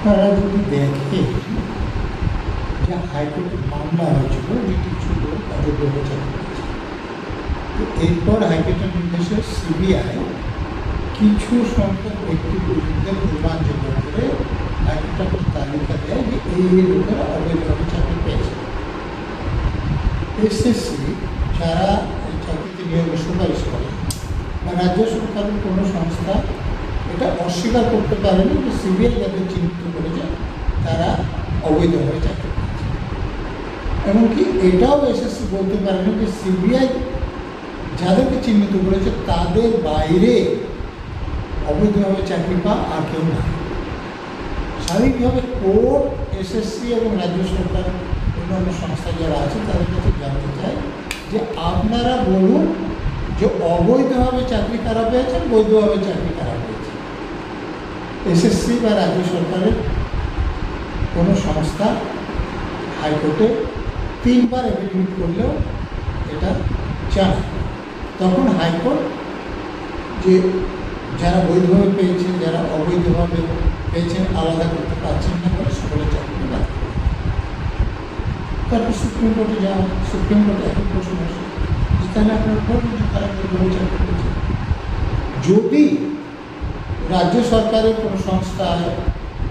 আপনারা যদি দেখেন যে হাইকোর্টে মামলা হয়েছিল যেটি ছিল অযোগ্য চাকরি, তো এরপর হাইকোর্টের নির্দেশে সিবিআই কিছু সংখ্যক ব্যক্তির বিরুদ্ধে প্রমাণ জোগাড় করে একটা তালিকা দেয় যে এই লোকেরা অবৈধভাবে চাকরি পেয়েছে। এসএসসি যারা এই চাকরিতে নিয়োগের সুপারিশ করে বা রাজ্য সরকারের কোনো সংস্থা এটা অস্বীকার করতে পারেনি যে সিবিআই যাদের চিহ্নিত করেছে তারা অবৈধভাবে চাকরি পেয়েছে। এমনকি এটাও এসএসসি বলতে পারেনি যে সিবিআই যাদেরকে চিহ্নিত করেছে তাদের বাইরে অবৈধভাবে চাকরি পাওয়া আর কেউ না। স্বাভাবিকভাবে কোর্ট, এসএসসি এবং রাজ্য সরকার অন্যান্য সংস্থা যারা আছে তাদের কাছে জানতে চায় যে আপনারা বলুন যে অবৈধভাবে চাকরি কারা পেয়েছেন, বৈধভাবে চাকরি কারা পেয়েছে। এসএসসি বা রাজ্য সরকারের কোনো সংস্থা হাইকোর্টে 3 বার এফিডেভিট করলেও এটা জানায়। তখন হাইকোর্ট যে যারা বৈধভাবে পেয়েছেন, যারা অবৈধভাবে পেয়েছেন আলাদা করতে পারছেন না বলে সকলের চাকরি বাতিল। তারপর সুপ্রিম কোর্টে যাওয়া, সুপ্রিম কোর্টে একই প্রশ্ন আসে যে তাহলে আপনারা বলুন যে তারা বৈধভাবে চাকরি পেয়েছে। যদি রাজ্য সরকারের কোনো সংস্থা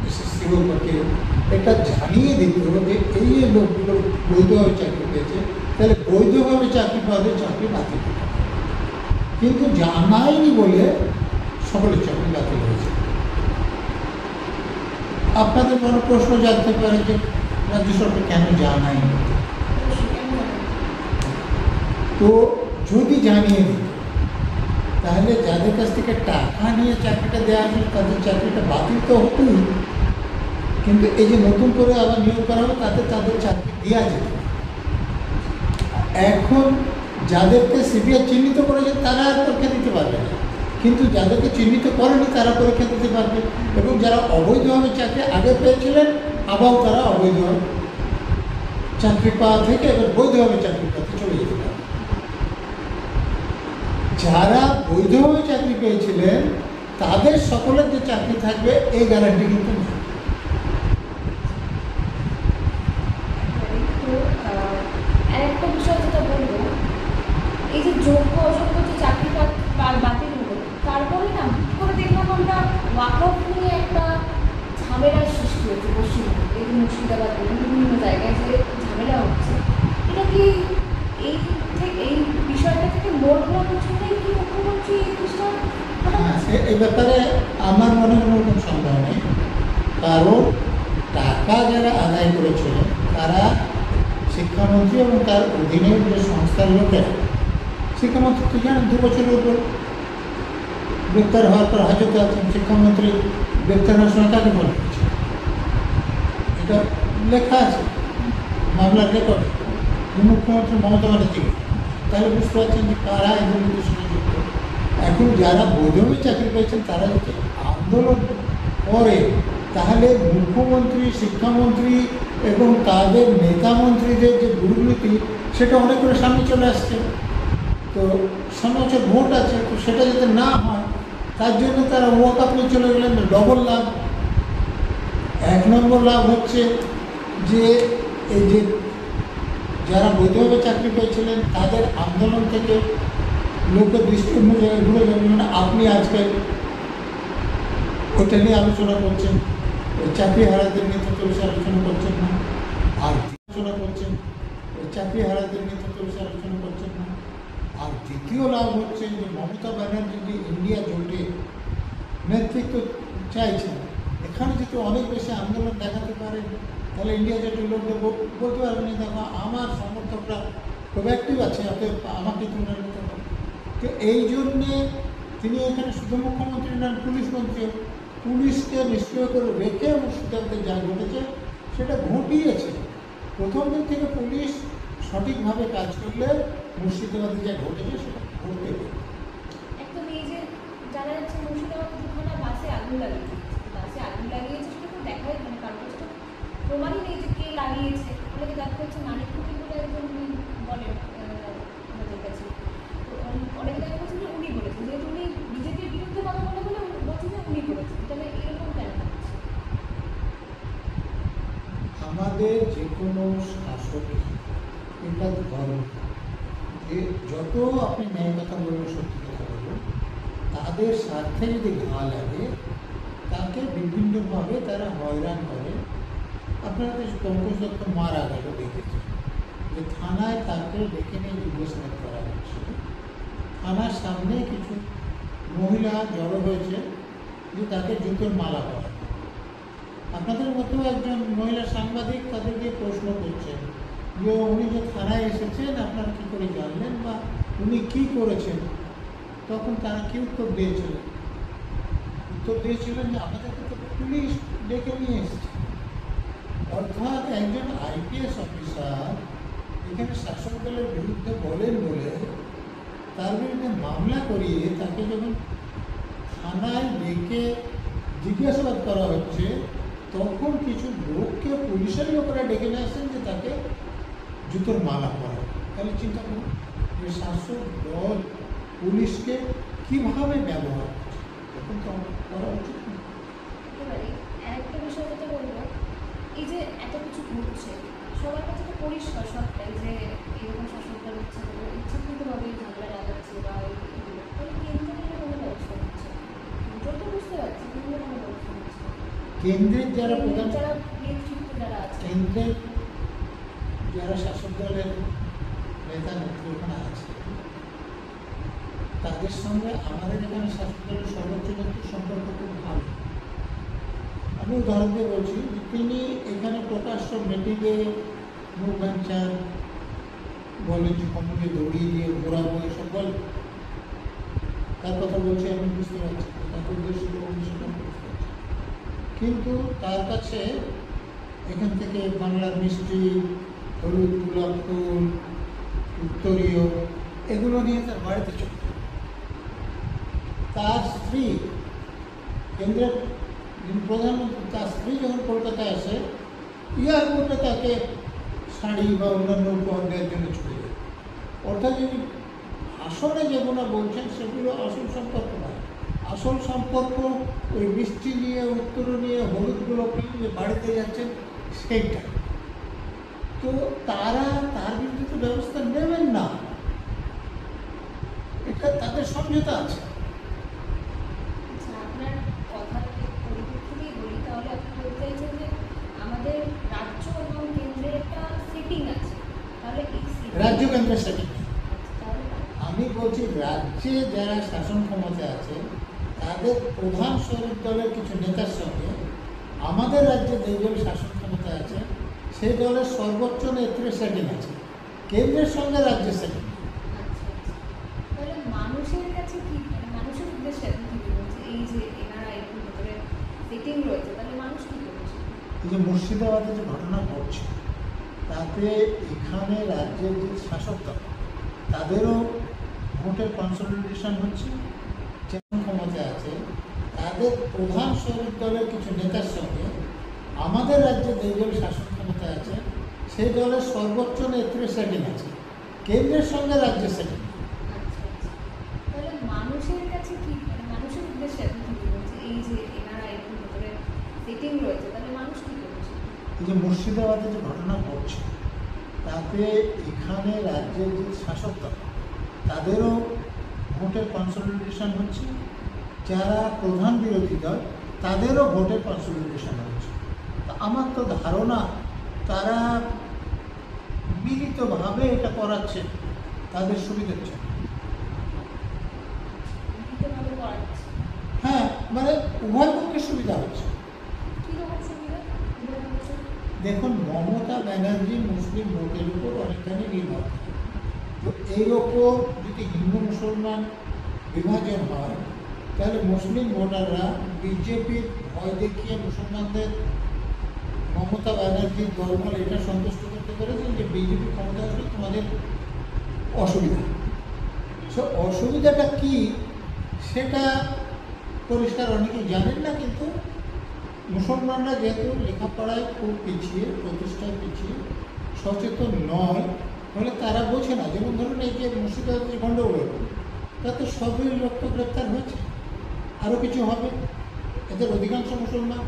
এসএসসি হোক বা কেউ এটা জানিয়ে দিত যে এই লোকগুলো বৈধভাবে চাকরি পেয়েছে, তাহলে বৈধভাবে চাকরি পাওয়াদের চাকরি বাতিল হতো। কিন্তু জানায়নি বলে সকলের চাকরি বাতিল হয়েছে। আপনাদের বড় প্রশ্ন জানতে পারে যে রাজ্য সরকার কেন জানায়নি। তো যদি জানিয়ে দিত তাহলে যাদের কাছ থেকে টাকা নিয়ে চাকরিটা দেওয়া হয়েছিল তাদের চাকরিটা বাতিল তো হতোই, কিন্তু এই যে নতুন করে আবার নিয়োগ করা হবে তাতে তাদের চাকরি দেওয়া যেত। এখন যাদেরকে সিবিআই চিহ্নিত করেছে তারা আর পরীক্ষা দিতে পারবে না, কিন্তু যাদেরকে চিহ্নিত করেনি তারা পরীক্ষা দিতে পারবে, এবং যারা অবৈধভাবে চাকরি আগে পেয়েছিলেন আবার তারা অবৈধভাবে চাকরি পাওয়া থেকে এবার বৈধভাবে চাকরি পাতে চলে যেতে পারবে। যারা বৈধভাবে চাকরি পেয়েছিলেন তাদের সকলের যে চাকরি থাকবে এই গ্যারান্টি কিন্তু নেই। আরেকটা বিষয় যেটা বলবো, এই যে যোগ্য অযোগ্য যে চাকরি বাতিল হলো, তারপরে না করে দেখলাম আমরা ওয়াকআউট নিয়ে একটা ঝামেলার সৃষ্টি হয়েছে পশ্চিমবঙ্গে, এই মুর্শিদাবাদ বিভিন্ন জায়গায় যে ঝামেলা হচ্ছে, এটা কি এই বিষয়টা থেকে মোড় ঘোরানোর জন্যই কি মুখ্যমন্ত্রী এই জিনিসটা? এই ব্যাপারে আমার মনে কোনো রকম সন্দেহ নেই, কারণ টাকা যারা আদায় করেছিলেন তারা শিক্ষামন্ত্রী এবং তার অধীনে যে সংস্থার লোকেরা, শিক্ষামন্ত্রী তো জানেন 2 বছরের উপর গ্রেপ্তার হওয়ার পর হাজতে আছেন। শিক্ষামন্ত্রী গ্রেপ্তার হওয়ার সময় কাকে ফোন করেছে, এটা লেখা আছে মামলার রেকর্ডে, মুখ্যমন্ত্রী মমতা ব্যানার্জি। তাহলে বুঝতে পারছেন যে কারা এই দুর্নীতির সঙ্গে যুক্ত। এখন যারা বৈধভাবে চাকরি পেয়েছেন তারা যদি আন্দোলন করে তাহলে মুখ্যমন্ত্রী, শিক্ষামন্ত্রী এবং তাদের নেতা মন্ত্রীদের যে দুর্নীতি সেটা অনেক করে সামনে চলে আসছে। তো সামনে হচ্ছে ভোট আছে, তো সেটা যাতে না হয় তার জন্য তারা ওয়াকআউট নিয়ে চলে গেলেন। ডবল লাভ। 1 নম্বর লাভ হচ্ছে যে এই যে যারা বৈধভাবে চাকরি পেয়েছিলেন তাদের আন্দোলন থেকে লোকের দৃষ্টি অন্য জায়গায় ঘুরে যাবেন। মানে আপনি আজকে ওইটা নিয়ে আলোচনা করছেন, ওই চাকরি হারাদের নেতৃত্ব বিষয়ে আলোচনা করছেন না, আর আলোচনা করছেন ওই চাকরি হারাদের নেতৃত্ব বিষয়ে আলোচনা করছেন না। আর দ্বিতীয় লাভ হচ্ছে যে মমতা ব্যানার্জি যে ইন্ডিয়া জোটে নেতৃত্ব চাইছেন, এখানে যদি অনেক বেশি আন্দোলন দেখাতে পারেন তাহলে ইন্ডিয়া জোটের লোকদের বলতে পারবেন না দেখো আমার সমর্থকরা খুব অ্যাক্টিভ আছে, অতএব আমাকে তোমরা নিতে পারো। তো এই জন্যে তিনি এখানে শুধু মুখ্যমন্ত্রী নন, পুলিশ মন্ত্রী, পুলিশকে নিষ্ক্রিয় করে রেখে মুর্শিদাবাদে যা ঘটেছে সেটা ঘটিয়েছে। প্রথম দিন থেকে পুলিশ সঠিকভাবে কাজ করলে মুর্শিদাবাদে যা ঘটেছে সেটা ঘটতে হবে। একদম এই যে জানা যাচ্ছে মুর্শিদাবাদ দুখানা বাসে আগুন লাগিয়েছে সেটা তো দেখাই, মানে কারোর কাছে তো প্রমাণই নেই যে কে লাগিয়েছে। অনেকে দেখা হচ্ছে মানিকপুরি বলে একজন বলেন আমাদের কাছে, অনেকে দেখা হচ্ছে যে উনি বলেছেন, যেহেতু উনি বিজেপির বিরুদ্ধে কথা বলে বলছে যে উনি করেছেন, তাহলে এরকম কেন হচ্ছে? কোনো শাসকে এটা ধর্ম যে যত আপনি ন্যায় কথা বলবেন, সত্যি কথা বলবেন, তাদের স্বার্থে যদি ঘা লাগে তাকে বিভিন্নভাবে তারা হয়রান করে। আপনারা তো পঙ্কজ দত্ত মারা গেল দেখেছেন যে থানায় তাকে ডেকে নিয়ে জিজ্ঞাসাবাদ করা হচ্ছে। থানার সামনে কিছু মহিলা জড়ো হয়েছে যে তাকে জুতোর মালা পরা। আপনাদের মতো একজন মহিলা সাংবাদিক তাদের দিয়ে প্রশ্ন করছেন যে উনি যে থানায় এসেছেন আপনারা কী করে জানলেন বা উনি কী করেছেন। তখন তারা কি উত্তর দিয়েছিলেন? উত্তর দিয়েছিলেন যে আমাদেরকে তো পুলিশ ডেকে নিয়ে এসেছে। অর্থাৎ একজন আইপিএস অফিসার এখানে শাসক দলের বিরুদ্ধে বলেন বলে তার বিরুদ্ধে মামলা করিয়ে তাকে যখন থানায় ডেকে জিজ্ঞাসাবাদ করা হচ্ছে, তখন কিছু লোককে পুলিশের লোকেরা ডেকে নিয়ে আসছেন যে তাকে জুতোর মালা পরা। তাহলে চিন্তা করুন যে শাসক দল পুলিশকে কীভাবে ব্যবহার করছে, তখন তো করা উচিত না। এবারে আরেকটা বিষয় যেটা বলবো, এই যে এত কিছু ঘটছে সবার কাছে তো পরিষ্কার সবটাই যে এরকম শাসক দল ইচ্ছাকৃতভাবে ঝামেলা লাগাচ্ছে বা এইগুলো, তাহলে কেন্দ্রের কোনো ব্যবস্থা নিচ্ছে যত বুঝতে পারছি, কেন্দ্রের কোনো ব্যবস্থা নিচ্ছে না। কেন্দ্রের যারা প্রধান, যারা নেতৃত্ব যারা আছে, কেন্দ্রের যারা শাসক দলের নেতা নেতৃত্বখানে আছে, তাদের সঙ্গে আমাদের এখানে শাসক দলের সর্বোচ্চ নেতৃত্ব সম্পর্ক খুব ভালো। আমি উদাহরণ দিয়ে বলছি যে তিনি এখানে প্রকাশ্য মিটিংয়ে মুখ বাঞ্চান বলেন যে কমিটি দৌড়িয়ে দিয়ে ঘোরাবো এসব বলে, তার কথা বলছি আমি বুঝতে পারছি, তার উদ্দেশ্য সেটা বুঝতে পারছি। কিন্তু তার কাছে এখান থেকে বাংলার মিষ্টি, হলুদ, গোলাপ ফুল, উত্তরীয় এগুলো নিয়ে তার বাড়িতে চলে। তার স্ত্রী, কেন্দ্রের প্রধানমন্ত্রী, তার স্ত্রী যখন কলকাতায় আসে, এয়ারপোর্টে তাকে শাড়ি বা অন্যান্য উপহার দেওয়ার জন্য ছুটে যায়। অর্থাৎ যিনি আসলে যেগুলো বলছেন সেগুলো আসল সম্পর্ক নয়। আসল সম্পর্ক ওই মিষ্টি নিয়ে, উত্তর নিয়ে, হলুদগুলো নিয়ে বাড়িতে যাচ্ছেন সেইটা। তো তারা তার বিরুদ্ধে তো ব্যবস্থা নেবেন না, এটা তাদের সমঝোতা আছে। আচ্ছা, আপনার কথার পরিপ্রেক্ষিতেই বলি, তাহলে আপনি বলতে চাইছেন যে আমাদের রাজ্য এবং কেন্দ্রের একটা সেটিং আছে, তাহলে এই রাজ্য কেন্দ্রের সেটিং, তাহলে আমি বলছি রাজ্যে যারা শাসন ক্ষমতায় আছে তাদের প্রধান শরিক দলের কিছু নেতার সঙ্গে আমাদের রাজ্যে যে দল শাসন ক্ষমতায় আছে সেই দলের সর্বোচ্চ নেত্রীর সেটিং আছে, কেন্দ্রের সঙ্গে রাজ্যের সেটিং। আচ্ছা আচ্ছা, তাহলে মানুষের কাছে কি, মানে মানুষের উদ্দেশ্যে আপনি কি বলছেন, এই যে এনারা এরকম ভেতরে সেটিং রয়েছে, তাহলে মানুষ কী করছে? এই যে মুর্শিদাবাদে যে ঘটনা ঘটছে তাতে এখানে রাজ্যের যে শাসক দল তাদেরও ভোটের কনসলিডেশন হচ্ছে, যেমন ক্ষমতায় আছে তাদের প্রধান শরিক দলের কিছু নেতার সঙ্গে আমাদের রাজ্যে যে দল শাসন ক্ষমতায় আছে সেই দলের সর্বোচ্চ নেত্রীর সেটিং আছে, কেন্দ্রের সঙ্গে রাজ্যের সেটিং। আচ্ছা আচ্ছা, তাহলে মানুষের কাছে কি, মানে মানুষের উদ্দেশ্যে আপনি কি বলছেন, এই যে এনারা এরকম ভেতরে সেটিং রয়েছে, তাহলে মানুষ কী করছে? এই যে মুর্শিদাবাদে যে ঘটনা ঘটছে তাতে এখানে রাজ্যের যে শাসক দল তাদেরও ভোটের কনসলিডেশন হচ্ছে, যারা প্রধান বিরোধী দল তাদেরও ভোটের কনসলিডেশন হচ্ছে। তা আমার তো ধারণা তারা মিলিতভাবে এটা করাচ্ছে তাদের সুবিধার জন্য। বিভিন্নভাবে করা যাচ্ছে, হ্যাঁ, মানে উভয় পক্ষের সুবিধা হচ্ছে। কীরকম সুবিধা কীভাবে হচ্ছে? দেখুন, মমতা ব্যানার্জি মুসলিম ভোটের উপর অনেকখানি নির্ভর করে। তো এই ওপর যদি হিন্দু মুসলমান বিভাজন হয় তাহলে মুসলিম ভোটাররা বিজেপির ভয় দেখিয়ে মুসলমানদের মমতা ব্যানার্জির দলবল এটা সন্তুষ্ট করতে পেরেছেন যে বিজেপি ক্ষমতা আসলে তোমাদের অসুবিধা। সে অসুবিধাটা কি সেটা পরিষ্কার অনেকেই জানেন না, কিন্তু মুসলমানরা যেহেতু লেখাপড়ায় খুব পিছিয়ে, প্রতিষ্ঠায় পিছিয়ে, সচেতন নয়, ফলে তারা বোঝে না। যেমন ধরুন এই যে মুর্শিদাবাদের গণ্ডগোল হলো, তাতে সবই লোক তো গ্রেপ্তার হয়েছে, আরও কিছু হবে, এদের অধিকাংশ মুসলমান।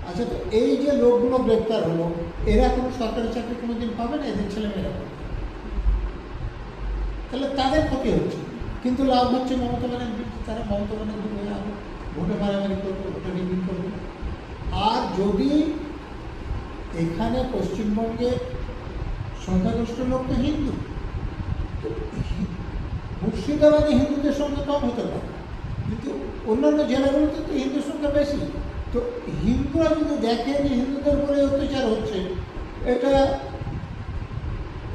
আচ্ছা, তো এই যে লোকগুলো গ্রেপ্তার হলো, এরা কোনো সরকারি চাকরি কোনোদিন পাবে না, এদের ছেলেমেয়েরা পাবে। তাহলে তাদের ক্ষতি হচ্ছে, কিন্তু লাভ হচ্ছে মমতা ব্যানার্জি। তারা মমতা ব্যানার্জি হয়ে আরো ভোটে মারামারি করবে, ভোটে রিগিং করবে। আর যদি এখানে পশ্চিমবঙ্গে সংখ্যাগরিষ্ঠ লোক তো হিন্দু, তো মুর্শিদাবাদে হিন্দুদের সংখ্যা কম হতে পারে, কিন্তু অন্যান্য জেলাগুলোতে তো হিন্দুর সংখ্যা বেশি। তো হিন্দুরা যদি দেখে যে হিন্দুদের উপরে অত্যাচার হচ্ছে, এটা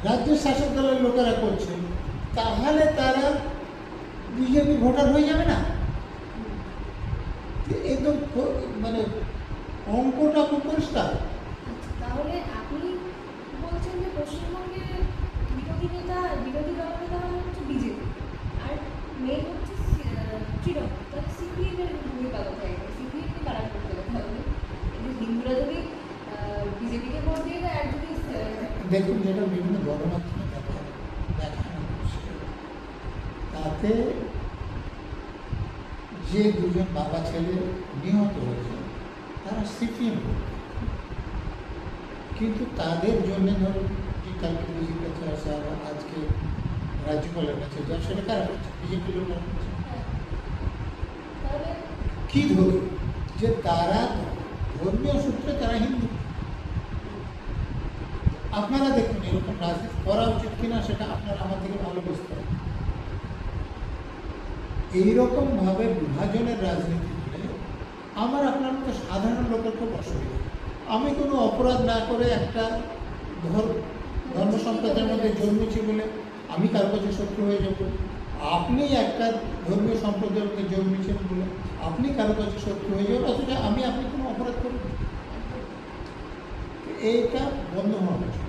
রাজ্যের শাসক দলের লোকেরা করছে, তাহলে তারা বিজেপি ভোটার হয়ে যাবে না? একদম মানে অঙ্কটা খুব পরিষ্কার। আচ্ছা, তাহলে আপনি বলছেন যে পশ্চিমবঙ্গে বিরোধী দলনেতা মানে হচ্ছে বিজেপি, আর মেন হচ্ছে তৃণমূল। তাহলে সিপিএম এর ভূমিকা কোথায়? সিপিএমকে কারা করতে হবে? তাহলে হিন্দুরা যদি বিজেপিকে ভোট দিয়ে দেয়, আর যদি দেখুন, যেটা বিভিন্ন গণমাধ্যমে দেখানো হচ্ছে, তাতে যে দুজন বাবা ছেলে নিহত হয়েছে তারা সিপিএম, কিন্তু তাদের জন্য ধরুন যে কালকে বিজেপি কাছে আসা, আজকে রাজ্যপালের কাছে যা, সেটা কারা করছে? বিজেপি লোকরা করছে। তাহলে কি ধরুন যে তারা ধর্মীয় সূত্রে তারা হিন্দু। আপনারা দেখুন, এরকম রাজনীতি করা উচিত কিনা সেটা আপনারা আমার থেকে ভালো বুঝতে পারেন। এইরকম ভাবে বিভাজনের রাজনীতি হলে আমার আপনার মতো সাধারণ লোকের খুব অসুবিধা। আমি কোনো অপরাধ না করে একটা ধর্ম সম্প্রদায়ের মধ্যে জন্মেছি বলে আমি কারো কাছে শত্রু হয়ে যাব। আপনি একটা ধর্মীয় সম্প্রদায়ের মধ্যে জন্মেছেন বলে আপনি কারো কাছে শত্রু হয়ে যাবেন, অথচ আপনি কোনো অপরাধ করবেন। এইটা বন্ধ হওয়া উচিত।